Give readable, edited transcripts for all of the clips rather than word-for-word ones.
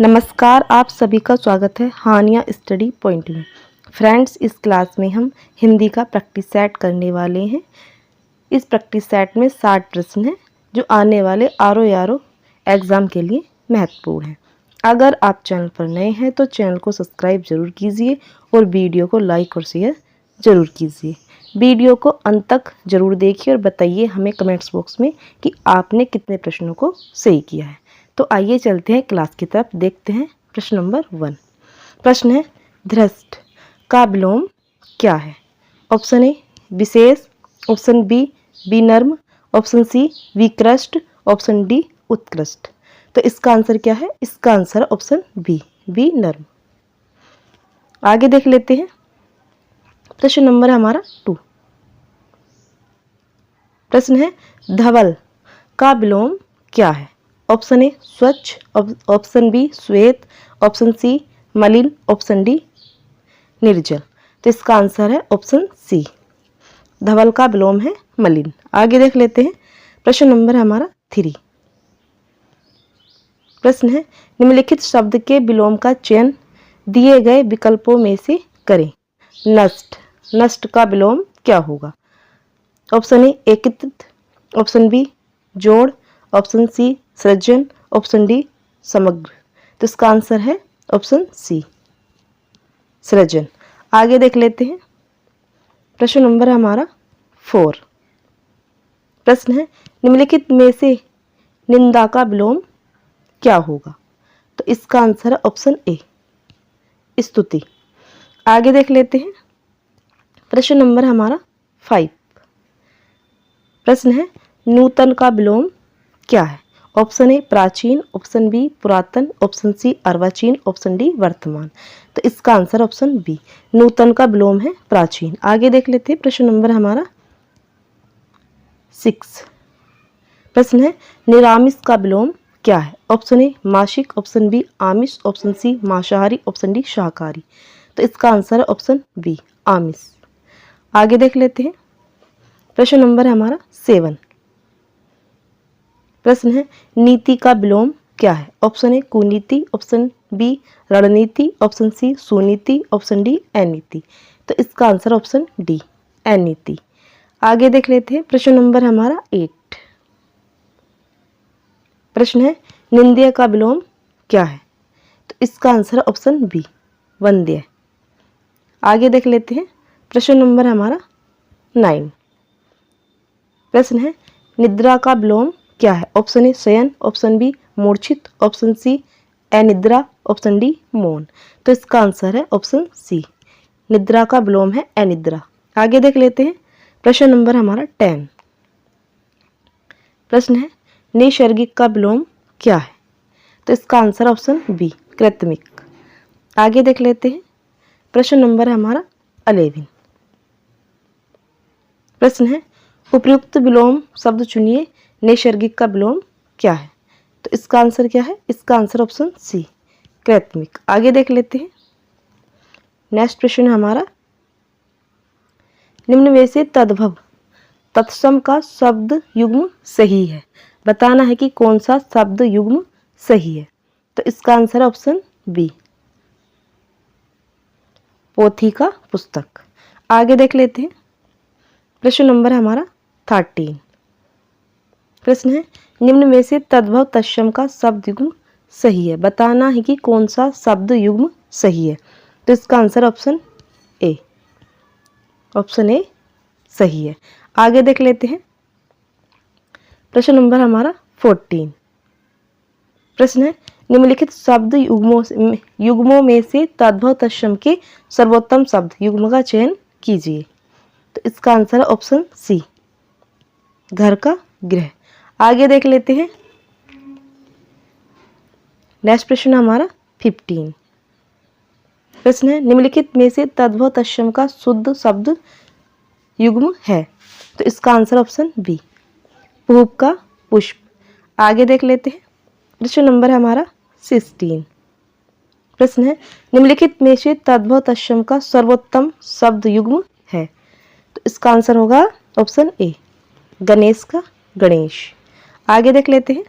नमस्कार, आप सभी का स्वागत है हानिया स्टडी पॉइंट में। फ्रेंड्स, इस क्लास में हम हिंदी का प्रैक्टिस सेट करने वाले हैं। इस प्रैक्टिस सेट में 60 प्रश्न हैं जो आने वाले आरओ एग्ज़ाम के लिए महत्वपूर्ण हैं। अगर आप चैनल पर नए हैं तो चैनल को सब्सक्राइब जरूर कीजिए और वीडियो को लाइक और शेयर ज़रूर कीजिए। वीडियो को अंत तक ज़रूर देखिए और बताइए हमें कमेंट्स बॉक्स में कि आपने कितने प्रश्नों को सही किया है। तो आइए चलते हैं क्लास की तरफ। देखते हैं प्रश्न नंबर 1। प्रश्न है, धृष्ट का विलोम क्या है? ऑप्शन ए विशेष, ऑप्शन बी विनम्र, ऑप्शन सी विकृष्ट, ऑप्शन डी उत्कृष्ट। तो इसका आंसर क्या है? इसका आंसर ऑप्शन बी विनम्र। आगे देख लेते हैं प्रश्न नंबर हमारा 2। प्रश्न है, धवल का विलोम क्या है? ऑप्शन ए स्वच्छ, ऑप्शन बी श्वेत, ऑप्शन सी मलिन, ऑप्शन डी निर्जल। तो इसका आंसर है ऑप्शन सी, धवल का विलोम है मलिन। आगे देख लेते हैं प्रश्न नंबर हमारा 3। प्रश्न है, निम्नलिखित शब्द के विलोम का चयन दिए गए विकल्पों में से करें। नष्ट, नष्ट का विलोम क्या होगा? ऑप्शन ए एकीकृत, ऑप्शन बी जोड़, ऑप्शन सी सृजन, ऑप्शन डी समग्र। तो इसका आंसर है ऑप्शन सी सृजन। आगे देख लेते हैं प्रश्न नंबर हमारा 4। प्रश्न है, निम्नलिखित में से निंदा का विलोम क्या होगा? तो इसका आंसर है ऑप्शन ए स्तुति। आगे देख लेते हैं प्रश्न नंबर हमारा 5। प्रश्न है, नूतन का विलोम क्या है? ऑप्शन ए प्राचीन, ऑप्शन बी पुरातन, ऑप्शन सी अर्वाचीन, ऑप्शन डी वर्तमान। तो इसका आंसर ऑप्शन बी नूतन का विलोम है प्राचीन। आगे देख लेते हैं प्रश्न नंबर हमारा 6। प्रश्न है, निरामिष का विलोम क्या है? ऑप्शन ए मासिक, ऑप्शन बी आमिष, ऑप्शन सी मांसाहारी, ऑप्शन डी शाकाहारी। तो इसका आंसर है ऑप्शन बी आमिष। आगे देख लेते हैं प्रश्न नंबर हमारा 7। प्रश्न है, नीति का विलोम क्या है? ऑप्शन ए कुनीति, ऑप्शन बी रणनीति, ऑप्शन सी सुनीति, ऑप्शन डी अनीति। तो इसका आंसर ऑप्शन डी अनीति। आगे देख लेते हैं प्रश्न नंबर हमारा 8। प्रश्न है, निंद्य का विलोम क्या है? तो इसका आंसर ऑप्शन बी वंद्य। आगे देख लेते हैं प्रश्न नंबर हमारा 9। प्रश्न है, निद्रा का विलोम क्या है? ऑप्शन ए शयन, ऑप्शन बी मूर्छित, ऑप्शन सी अनिद्रा, ऑप्शन डी मौन। तो इसका आंसर है ऑप्शन सी निद्रा का विलोम है अनिद्रा। आगे देख लेते हैं प्रश्न नंबर हमारा 10। प्रश्न है, नैसर्गिक का विलोम क्या है? तो इसका आंसर ऑप्शन बी कृत्रिमिक। आगे देख लेते हैं प्रश्न नंबर हमारा 11। प्रश्न है, उपयुक्त विलोम शब्द चुनिए, नैसर्गिक का विलोम क्या है? तो इसका आंसर क्या है? इसका आंसर ऑप्शन सी कृत्रिमिक। आगे देख लेते हैं नेक्स्ट प्रश्न हमारा, निम्न में से तद्भव तत्सम का शब्द युग्म सही है, बताना है कि कौन सा शब्द युग्म सही है। तो इसका आंसर ऑप्शन बी पोथी का पुस्तक। आगे देख लेते हैं प्रश्न नंबर हमारा 13। प्रश्न है, निम्न में से तद्भव तत्सम का शब्द युग्म सही है, बताना है कि कौन सा शब्द युग्म सही है। तो इसका आंसर ऑप्शन ए सही है। आगे देख लेते हैं प्रश्न नंबर हमारा 14। प्रश्न है, निम्नलिखित शब्द युग्मों में से तद्भव तत्सम के सर्वोत्तम शब्द युग्म का चयन कीजिए। तो इसका आंसर है ऑप्शन सी घर का गृह। आगे देख लेते हैं नेक्स्ट प्रश्न हमारा 15। प्रश्न है, निम्नलिखित में से तद्भव तत्सम का शुद्ध शब्द युग्म है। तो इसका आंसर ऑप्शन बी पुष्प का पुष्प। आगे देख लेते हैं प्रश्न नंबर हमारा 16। प्रश्न है, निम्नलिखित में से तद्भव तत्सम का सर्वोत्तम शब्द युग्म है। तो इसका आंसर होगा ऑप्शन ए गणेश का गणेश। आगे देख लेते हैं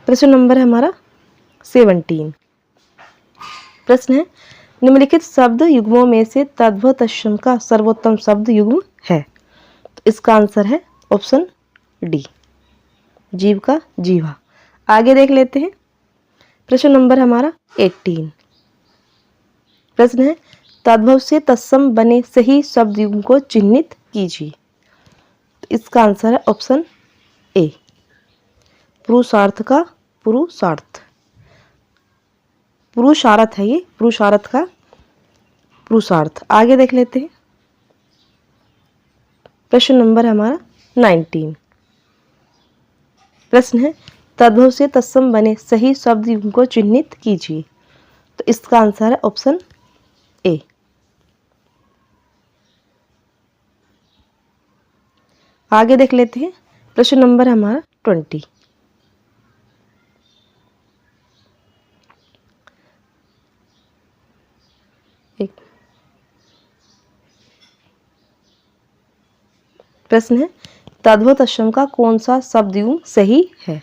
प्रश्न नंबर हमारा 17। प्रश्न है निम्नलिखित शब्द युग्मों में से तद्भव तत्सम का सर्वोत्तम शब्द युग्म है। तो इसका आंसर है ऑप्शन डी, जीव का जीवा। आगे देख लेते हैं। प्रश्न नंबर हमारा 18। प्रश्न है तद्भव से तत्सम बने सही शब्द युग्म को चिन्हित कीजिए। तो इसका आंसर है ऑप्शन ए, पुरुषार्थ का पुरुषार्थ। पुरुषार्थ है ये, पुरुषार्थ का पुरुषार्थ। आगे देख लेते हैं। प्रश्न नंबर हमारा 19। प्रश्न है तद्भव से तत्सम बने सही शब्द युग्म को चिन्हित कीजिए। तो इसका आंसर है ऑप्शन ए। आगे देख लेते हैं। प्रश्न नंबर हमारा 20। प्रश्न है तद्भव तत्सम का कौन सा शब्द युग्म सही है।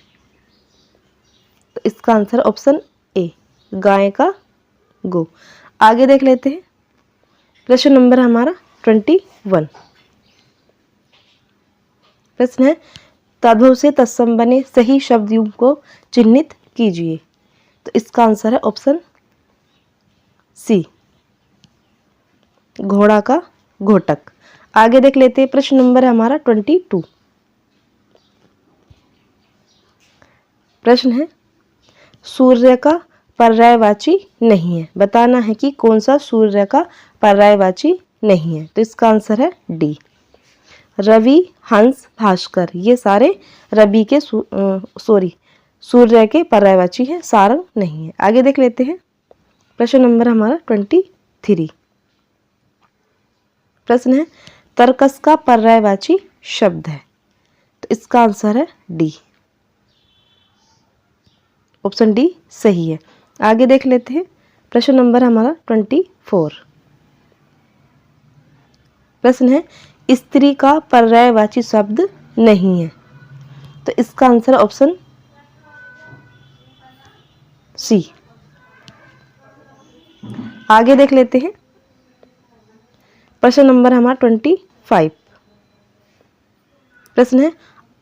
तो इसका आंसर ऑप्शन ए, गाय का गो। आगे देख लेते हैं। प्रश्न नंबर हमारा 21। प्रश्न है तद्भव से तत्सम बने सही शब्द युग्म को चिन्हित कीजिए। तो इसका आंसर है ऑप्शन सी, घोड़ा का घोटक। आगे देख लेते हैं। प्रश्न नंबर हमारा 22। प्रश्न है सूर्य का पर्यायवाची नहीं है, बताना है कि कौन सा सूर्य का पर्यायवाची नहीं है। तो इसका आंसर है डी, रवि, हंस, भास्कर। ये सारे रवि के सूर्य के पर्यायवाची है, सारंग नहीं है। आगे देख लेते हैं। प्रश्न नंबर हमारा 23। प्रश्न है तर्कस का पर्यायवाची शब्द है। तो इसका आंसर है डी, ऑप्शन डी सही है। आगे देख लेते हैं। प्रश्न नंबर हमारा 24। प्रश्न है स्त्री का पर्यायवाची शब्द नहीं है। तो इसका आंसर ऑप्शन सी। आगे देख लेते हैं। प्रश्न नंबर हमारा 25। प्रश्न है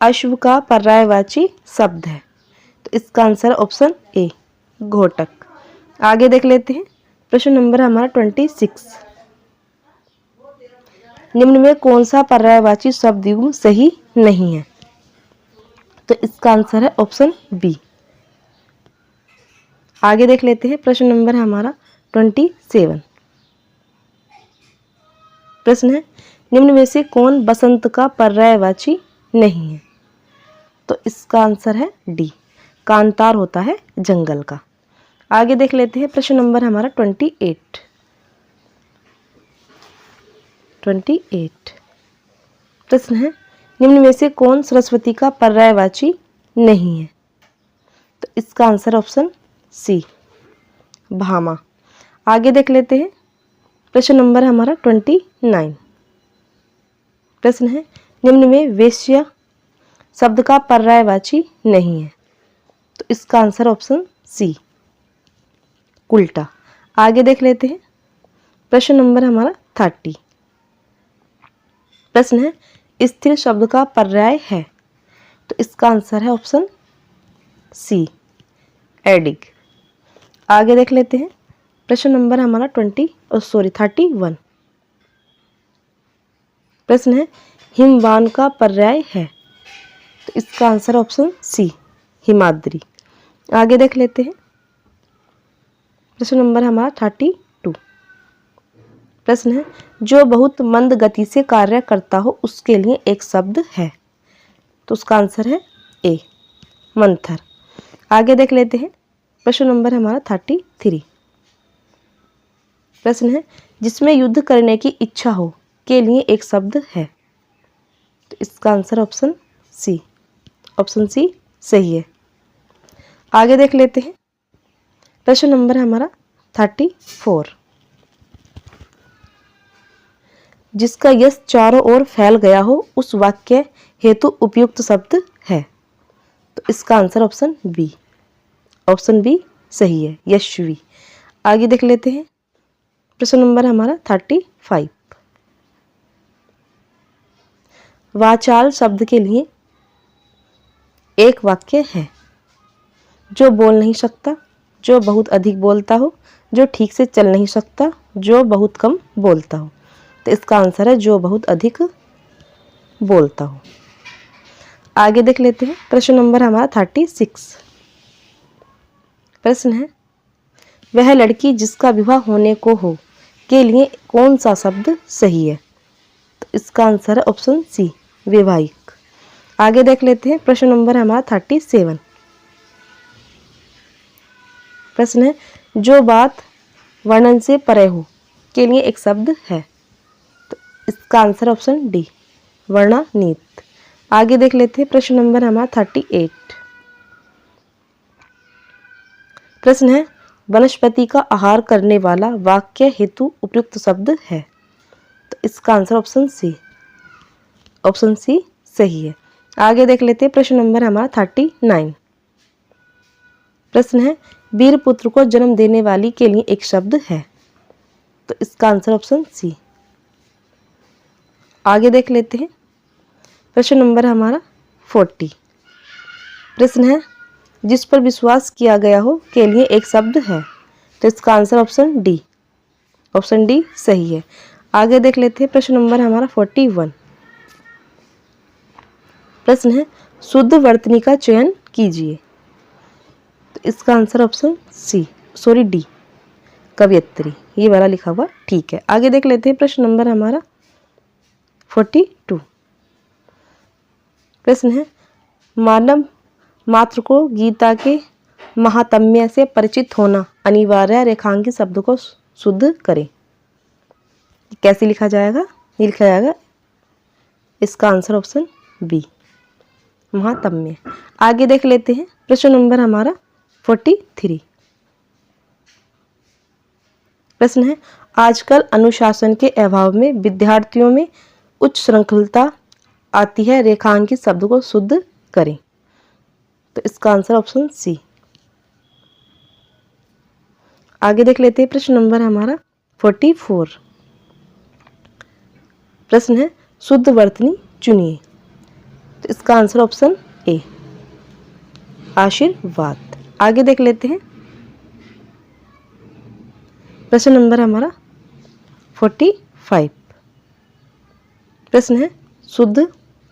अश्व का पर्यायवाची शब्द है। तो इसका आंसर ऑप्शन ए, घोटक। आगे देख लेते हैं। प्रश्न नंबर हमारा 26। निम्न में कौन सा पर्यायवाची शब्द युग्म सही नहीं है। तो इसका आंसर है ऑप्शन बी। आगे देख लेते हैं। प्रश्न नंबर हमारा 27। प्रश्न है निम्न में से कौन बसंत का पर्यायवाची नहीं है। तो इसका आंसर है डी, कांतार होता है जंगल का। आगे देख लेते हैं। प्रश्न नंबर हमारा 28। प्रश्न है निम्न में से कौन सरस्वती का पर्यायवाची नहीं है। तो इसका आंसर ऑप्शन सी, भामा। आगे देख लेते हैं। प्रश्न नंबर हमारा 29। प्रश्न है निम्न में वेश्या शब्द का पर्यायवाची नहीं है। तो इसका आंसर ऑप्शन सी, उल्टा। आगे देख लेते हैं। प्रश्न नंबर हमारा 30। प्रश्न है स्थिर शब्द का पर्याय है। तो इसका आंसर है ऑप्शन सी, एडिग। आगे देख लेते हैं। प्रश्न नंबर हमारा 31। प्रश्न है हिमवान का पर्याय है। तो इसका आंसर ऑप्शन सी, हिमाद्री। आगे देख लेते हैं। प्रश्न नंबर हमारा 32। प्रश्न है जो बहुत मंद गति से कार्य करता हो उसके लिए एक शब्द है। तो उसका आंसर है ए, मंथर। आगे देख लेते हैं। प्रश्न नंबर हमारा 33। प्रश्न है जिसमें युद्ध करने की इच्छा हो के लिए एक शब्द है। तो इसका आंसर ऑप्शन सी सही है। आगे देख लेते हैं। प्रश्न नंबर हमारा 34। जिसका यश चारों ओर फैल गया हो उस वाक्य हेतु उपयुक्त शब्द है। तो इसका आंसर ऑप्शन बी सही है, यशस्वी। आगे देख लेते हैं प्रश्न नंबर हमारा 35। वाचाल शब्द के लिए एक वाक्य है। जो बोल नहीं सकता, जो बहुत अधिक बोलता हो, जो ठीक से चल नहीं सकता, जो बहुत कम बोलता हो। तो इसका आंसर है जो बहुत अधिक बोलता हो। आगे देख लेते हैं प्रश्न नंबर हमारा 36। प्रश्न है वह लड़की जिसका विवाह होने को हो के लिए कौन सा शब्द सही है। तो इसका आंसर है ऑप्शन सी, वैवाहिक। आगे देख लेते हैं प्रश्न नंबर हमारा 37। प्रश्न है जो बात वर्णन से परे हो के लिए एक शब्द है। तो इसका आंसर ऑप्शन डी, वर्णनीत। आगे देख लेते हैं प्रश्न नंबर हमारा 38। प्रश्न है वनस्पति का आहार करने वाला वाक्य हेतु उपयुक्त शब्द है। तो इसका answer option C, option C सही है। आगे देख लेते हैं प्रश्न नंबर हमारा 39। प्रश्न है वीर पुत्र को जन्म देने वाली के लिए एक शब्द है। तो इसका आंसर ऑप्शन सी। आगे देख लेते हैं प्रश्न नंबर हमारा 40। प्रश्न है जिस पर विश्वास किया गया हो के लिए एक शब्द है। तो इसका answer option D, option D सही है। आगे देख लेते हैं प्रश्न नंबर हमारा 41। प्रश्न है शुद्ध वर्तनी का चयन कीजिए। तो इसका answer option C, sorry D, कवयित्री। ये वाला लिखा हुआ ठीक है। आगे देख लेते हैं प्रश्न नंबर हमारा 42। प्रश्न है मानव मात्र को गीता के महात्म्य से परिचित होना अनिवार्य, रेखांकित शब्द को शुद्ध करें। कैसे लिखा जाएगा? ये लिखा जाएगा, इसका आंसर ऑप्शन बी, महात्म्य। आगे देख लेते हैं प्रश्न नंबर हमारा 43। प्रश्न है आजकल अनुशासन के अभाव में विद्यार्थियों में उच्च श्रृंखलता आती है, रेखांकित शब्द को शुद्ध करें। तो इसका आंसर ऑप्शन सी। आगे देख लेते हैं प्रश्न नंबर हमारा 44। प्रश्न है शुद्ध वर्तनी चुनिए। तो इसका आंसर ऑप्शन ए, आशीर्वाद। आगे देख लेते हैं प्रश्न नंबर हमारा 45। प्रश्न है शुद्ध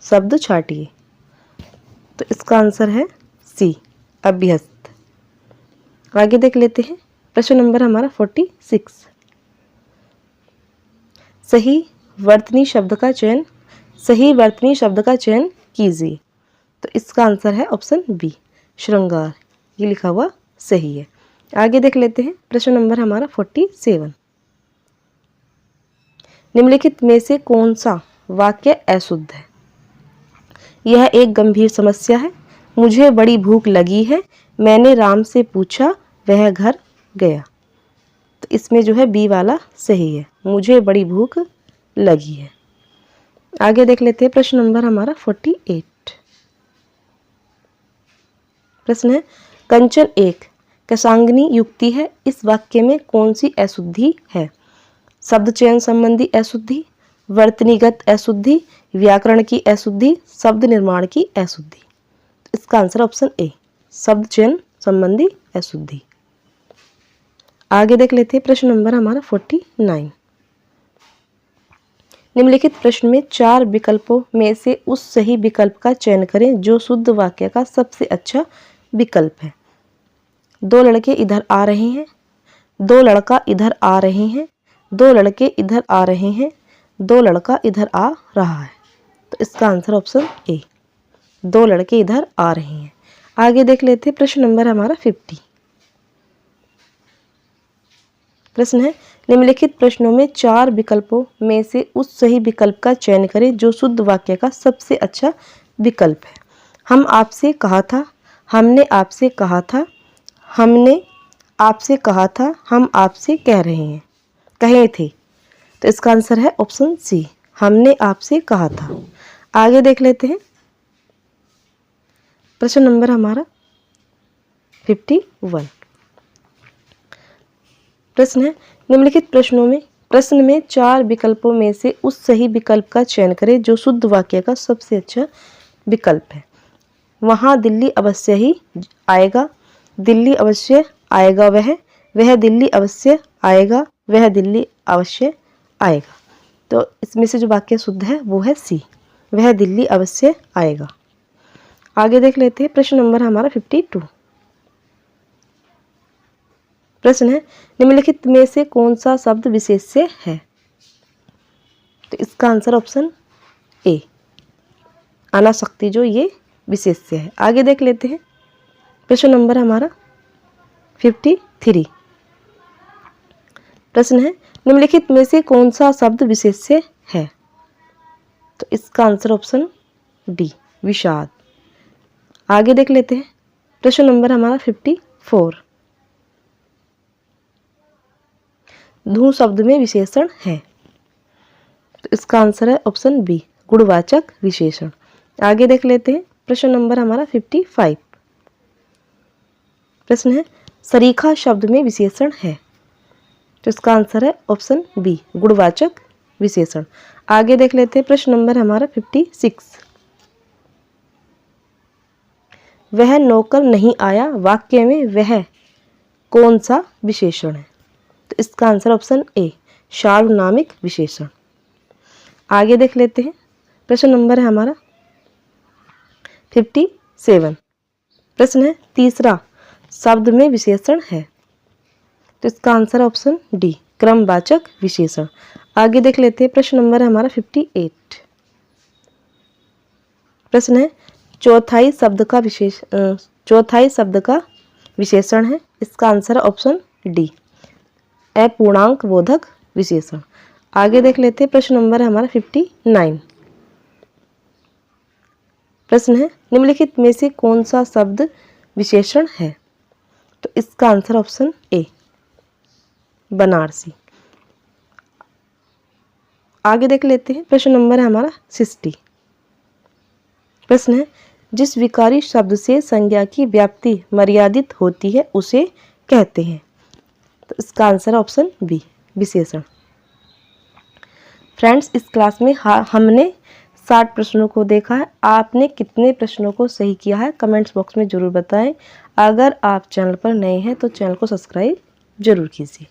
शब्द छाटिए। तो इसका आंसर है सी, अभ्यस्त। आगे देख लेते हैं प्रश्न नंबर हमारा 46। सही वर्तनी शब्द का चयन, सही वर्तनी शब्द का चयन कीजिए। तो इसका आंसर है ऑप्शन बी, श्रृंगार। ये लिखा हुआ सही है। आगे देख लेते हैं प्रश्न नंबर हमारा 47। निम्नलिखित में से कौन सा वाक्य अशुद्ध है? यह एक गंभीर समस्या है। मुझे बड़ी भूख लगी है। मैंने राम से पूछा, वह घर गया। तो इसमें जो है बी वाला सही है, मुझे बड़ी भूख लगी है। आगे देख लेते हैं प्रश्न नंबर हमारा 48। प्रश्न है कंचन एक कसांगनी युक्ति है। इस वाक्य में कौन सी अशुद्धि है? शब्द चयन संबंधी अशुद्धि, वर्तनीगत अशुद्धि, व्याकरण की अशुद्धि, शब्द निर्माण की अशुद्धि। इसका आंसर ऑप्शन ए, शब्द चयन संबंधी अशुद्धि। आगे देख लेते हैं प्रश्न नंबर हमारा 49। निम्नलिखित प्रश्न में 4 विकल्पों में से उस सही विकल्प का चयन करें जो शुद्ध वाक्य का सबसे अच्छा विकल्प है। 2 लड़के इधर आ रहे हैं, 2 लड़का इधर आ रहे हैं, 2 लड़के इधर आ रहे हैं, 2 लड़का इधर आ रहा है। तो इसका आंसर ऑप्शन ए, 2 लड़के इधर आ रहे हैं। आगे देख लेते हैं प्रश्न नंबर हमारा 50। प्रश्न है निम्नलिखित प्रश्नों में 4 विकल्पों में से उस सही विकल्प का चयन करें जो शुद्ध वाक्य का सबसे अच्छा विकल्प है। हम आपसे कहा था, हमने आपसे कहा था, हमने आपसे कहा था, हम आपसे कह रहे हैं, कहे थे। तो इसका आंसर है ऑप्शन सी, हमने आपसे कहा था। आगे देख लेते हैं प्रश्न नंबर हमारा 51। प्रश्न है, निम्नलिखित प्रश्न में 4 विकल्पों में से उस सही विकल्प का चयन करें जो शुद्ध वाक्य का सबसे अच्छा विकल्प है। वहाँ दिल्ली अवश्य ही आएगा, दिल्ली अवश्य आएगा, वह दिल्ली अवश्य आएगा, वह दिल्ली अवश्य आएगा। तो इसमें से जो वाक्य शुद्ध है वो है सी, वह दिल्ली अवश्य आएगा। आगे देख लेते हैं प्रश्न नंबर हमारा 52। प्रश्न है, निम्नलिखित में से कौन सा शब्द विशेष्य है? तो इसका आंसर ऑप्शन ए, अनासक्ति जो ये विशेष्य है। आगे देख लेते हैं प्रश्न नंबर हमारा 53। प्रश्न है, निम्नलिखित में से कौन सा शब्द विशेष्य है? तो इसका आंसर ऑप्शन डी, विषाद। आगे देख लेते हैं प्रश्न नंबर हमारा 54। धू शब्द में विशेषण है, तो इसका आंसर है ऑप्शन बी, गुणवाचक विशेषण। आगे देख लेते हैं प्रश्न नंबर हमारा 55। प्रश्न है, सरीखा शब्द में विशेषण है, तो इसका आंसर है ऑप्शन बी, गुणवाचक विशेषण। आगे देख लेते हैं प्रश्न नंबर हमारा 56। वह नौकर नहीं आया वाक्य में वह कौन सा विशेषण है? तो इसका आंसर ऑप्शन ए, सार्वनामिक विशेषण। आगे देख लेते हैं प्रश्न नंबर है हमारा 57। प्रश्न है, तीसरा शब्द में विशेषण है, तो इसका आंसर ऑप्शन डी, क्रमवाचक विशेषण। आगे देख लेते हैं प्रश्न नंबर है हमारा 58। प्रश्न है, चौथाई शब्द का विशेषण है, इसका आंसर है ऑप्शन डी, अपूर्णांक बोधक विशेषण। आगे देख लेते हैं प्रश्न नंबर है हमारा 59। प्रश्न है, निम्नलिखित में से कौन सा शब्द विशेषण है? तो इसका आंसर ऑप्शन ए, बनारसी। आगे देख लेते हैं प्रश्न नंबर है हमारा 60। प्रश्न है, जिस विकारी शब्द से संज्ञा की व्याप्ति मर्यादित होती है उसे कहते हैं, तो इसका आंसर ऑप्शन बी, विशेषण। फ्रेंड्स, इस क्लास में हमने 60 प्रश्नों को देखा है। आपने कितने प्रश्नों को सही किया है कमेंट्स बॉक्स में ज़रूर बताएं। अगर आप चैनल पर नए हैं तो चैनल को सब्सक्राइब जरूर कीजिए।